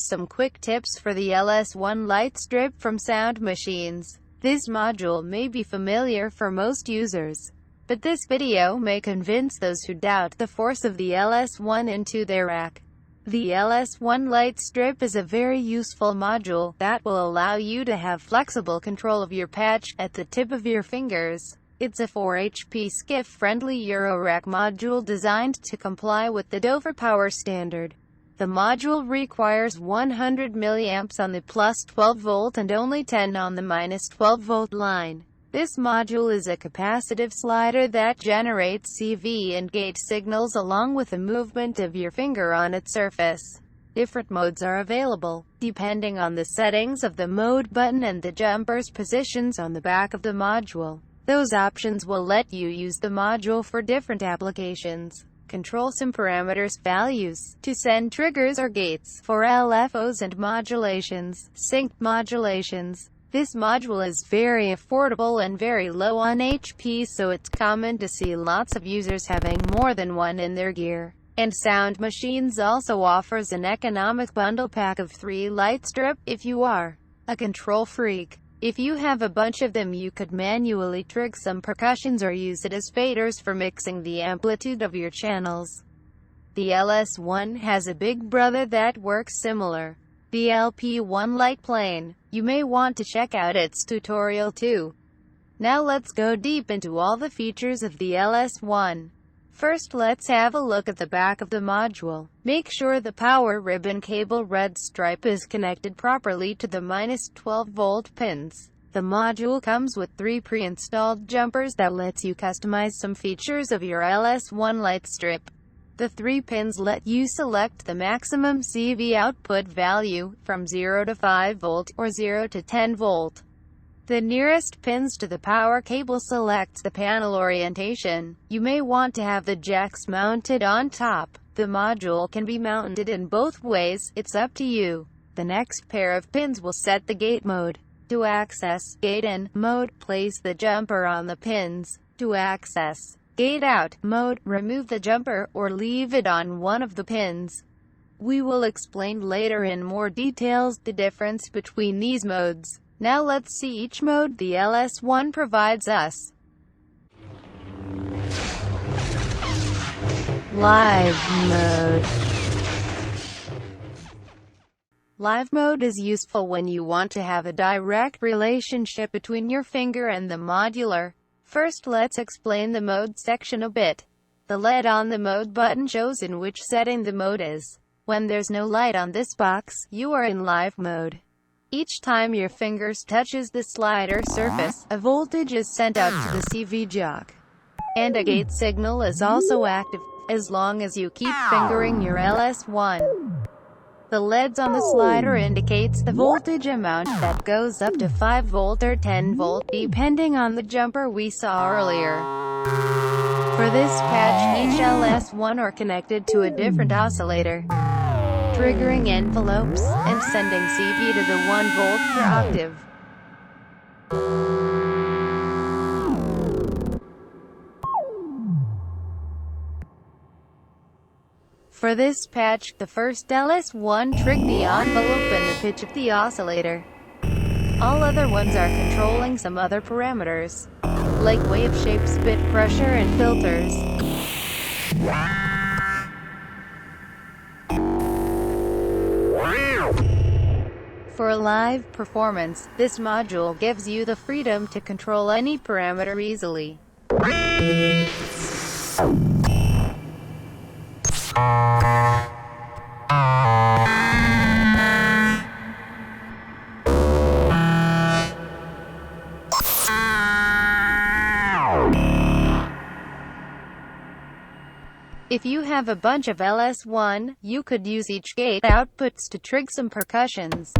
some quick tips for the LS1Lightstrip from Soundmachines. This module may be familiar for most users, but this video may convince those who doubt the force of the LS1 into their rack. The LS1Lightstrip is a very useful module that will allow you to have flexible control of your patch at the tip of your fingers. It's a 4HP skiff-friendly Eurorack module designed to comply with the Dover power standard. The module requires 100 mA on the plus 12V and only 10 on the minus 12V line. This module is a capacitive slider that generates CV and gate signals along with the movement of your finger on its surface. Different modes are available, depending on the settings of the mode button and the jumper's positions on the back of the module. Those options will let you use the module for different applications. Control some parameters values to send triggers or gates for LFOs and modulations, sync modulations. This module is very affordable and very low on HP, so it's common to see lots of users having more than one in their gear. And Soundmachines also offers an economic bundle pack of 3 Lightstrip if you are a control freak. If you have a bunch of them, you could manually trig some percussions or use it as faders for mixing the amplitude of your channels. The LS1 has a big brother that works similar, the LP1 Light Plane. You may want to check out its tutorial too. Now let's go deep into all the features of the LS1. First, let's have a look at the back of the module. Make sure the power ribbon cable red stripe is connected properly to the minus 12V pins. The module comes with 3 pre-installed jumpers that lets you customize some features of your LS1Lightstrip. The 3 pins let you select the maximum CV output value, from 0 to 5V, or 0 to 10V. The nearest pins to the power cable selects the panel orientation. You may want to have the jacks mounted on top. The module can be mounted in both ways, it's up to you. The next pair of pins will set the gate mode. To access gate in mode, place the jumper on the pins. To access gate out mode, remove the jumper, or leave it on one of the pins. We will explain later in more details the difference between these modes. Now let's see each mode the LS1 provides us. Live mode. Live mode is useful when you want to have a direct relationship between your finger and the modular. First, let's explain the mode section a bit. The LED on the mode button shows in which setting the mode is. When there's no light on this box, you are in live mode. Each time your fingers touches the slider surface, a voltage is sent out to the CV jock. And a gate signal is also active, as long as you keep fingering your LS1. The LEDs on the slider indicates the voltage amount that goes up to 5V or 10V, depending on the jumper we saw earlier. For this patch, each LS1 are connected to a different oscillator, triggering envelopes, and sending CV to the 1V per octave. For this patch, the first LS1 trigged the envelope and the pitch of the oscillator. All other ones are controlling some other parameters, like wave shapes, bit pressure, and filters. For a live performance, this module gives you the freedom to control any parameter easily. If you have a bunch of LS1, you could use each gate outputs to trig some percussions.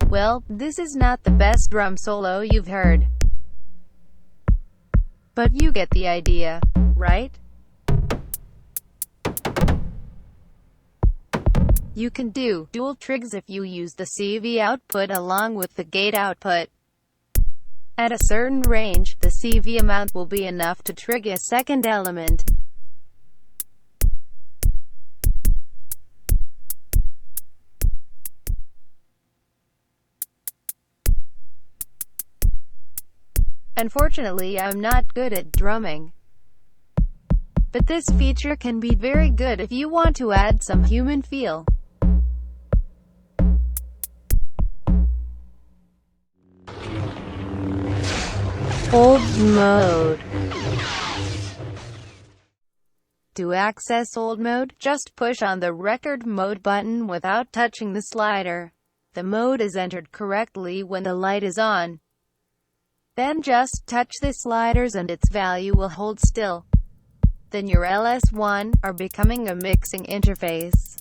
Well, this is not the best drum solo you've heard, but you get the idea, right? You can do dual trigs if you use the CV output along with the gate output. At a certain range, the CV amount will be enough to trigger a second element. Unfortunately, I'm not good at drumming, but this feature can be very good if you want to add some human feel. Hold mode. To access hold mode, just push on the record mode button without touching the slider. The mode is entered correctly when the light is on. Then just touch the sliders and its value will hold still. Then your LS1 are becoming a mixing interface.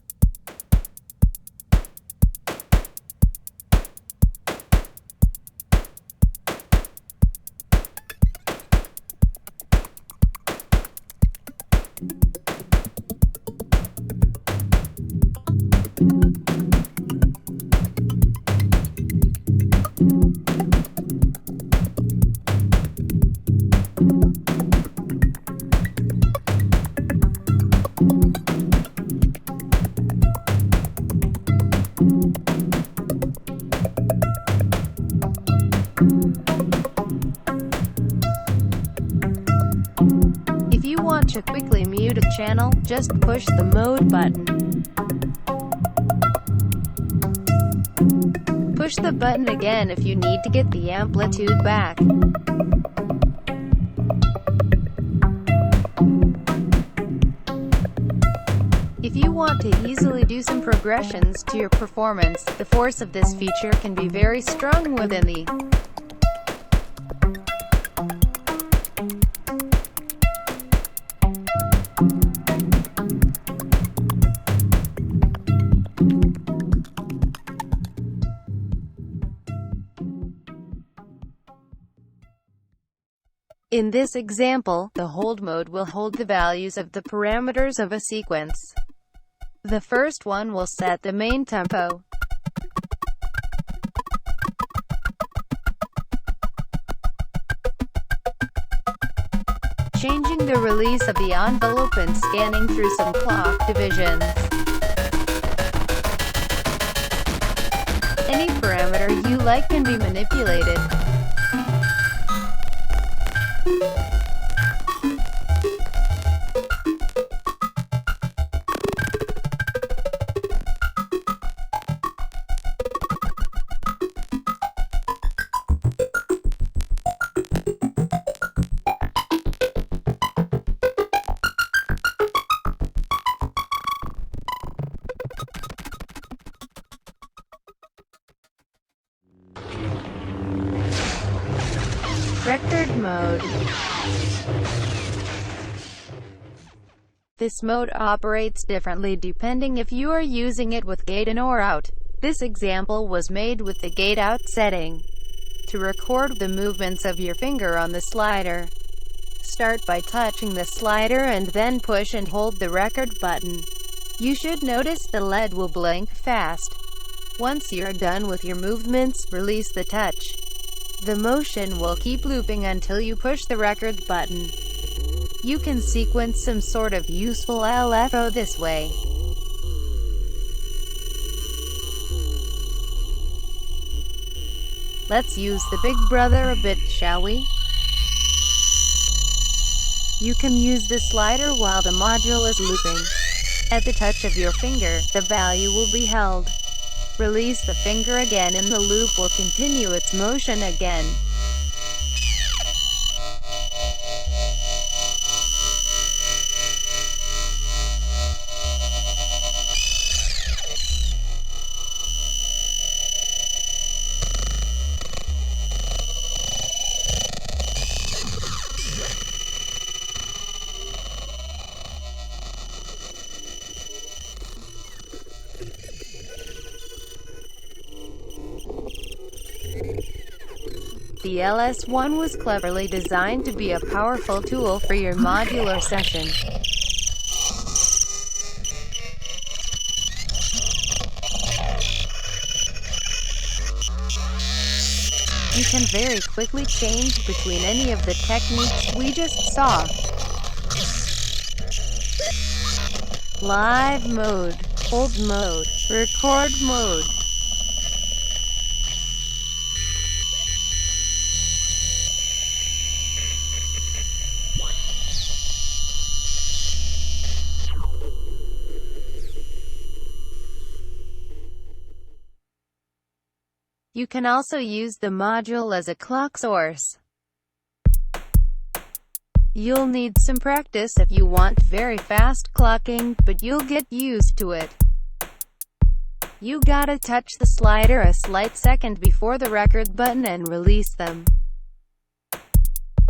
If you want to quickly mute a channel, just push the mode button. Push the button again if you need to get the amplitude back. If you want to easily do some progressions to your performance, the force of this feature can be very strong within the In this example, the hold mode will hold the values of the parameters of a sequence. The first one will set the main tempo. Changing the release of the envelope and scanning through some clock divisions. Any parameter you like can be manipulated. Record mode. This mode operates differently depending if you are using it with gate in or out. This example was made with the gate out setting. To record the movements of your finger on the slider, start by touching the slider and then push and hold the record button. You should notice the LED will blink fast. Once you're done with your movements, release the touch. The motion will keep looping until you push the record button. You can sequence some sort of useful LFO this way. Let's use the Big Brother a bit, shall we? You can use the slider while the module is looping. At the touch of your finger, the value will be held. Release the finger again and the loop will continue its motion again. The LS1 was cleverly designed to be a powerful tool for your modular session. You can very quickly change between any of the techniques we just saw. Live mode, hold mode, record mode. You can also use the module as a clock source. You'll need some practice if you want very fast clocking, but you'll get used to it. You gotta touch the slider a slight second before the record button and release them.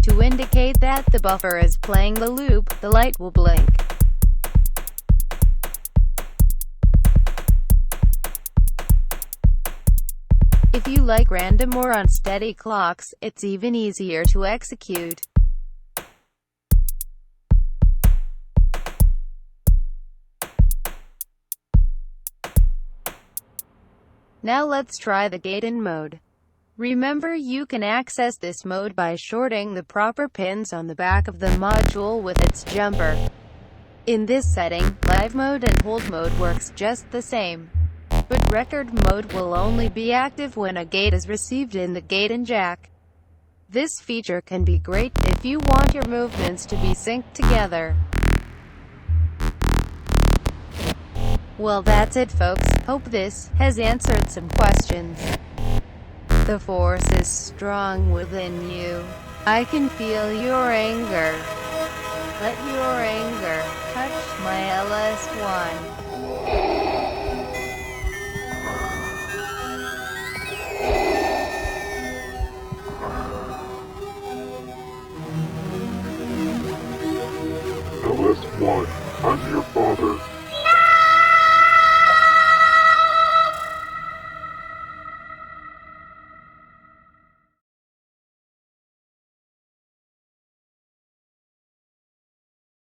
To indicate that the buffer is playing the loop, the light will blink. If you like random or unsteady clocks, it's even easier to execute. Now let's try the gate-in mode. Remember, you can access this mode by shorting the proper pins on the back of the module with its jumper. In this setting, live mode and hold mode works just the same. But record mode will only be active when a gate is received in the gate-in jack. This feature can be great if you want your movements to be synced together. Well, that's it folks, hope this has answered some questions. The force is strong within you. I can feel your anger. Let your anger touch my LS1.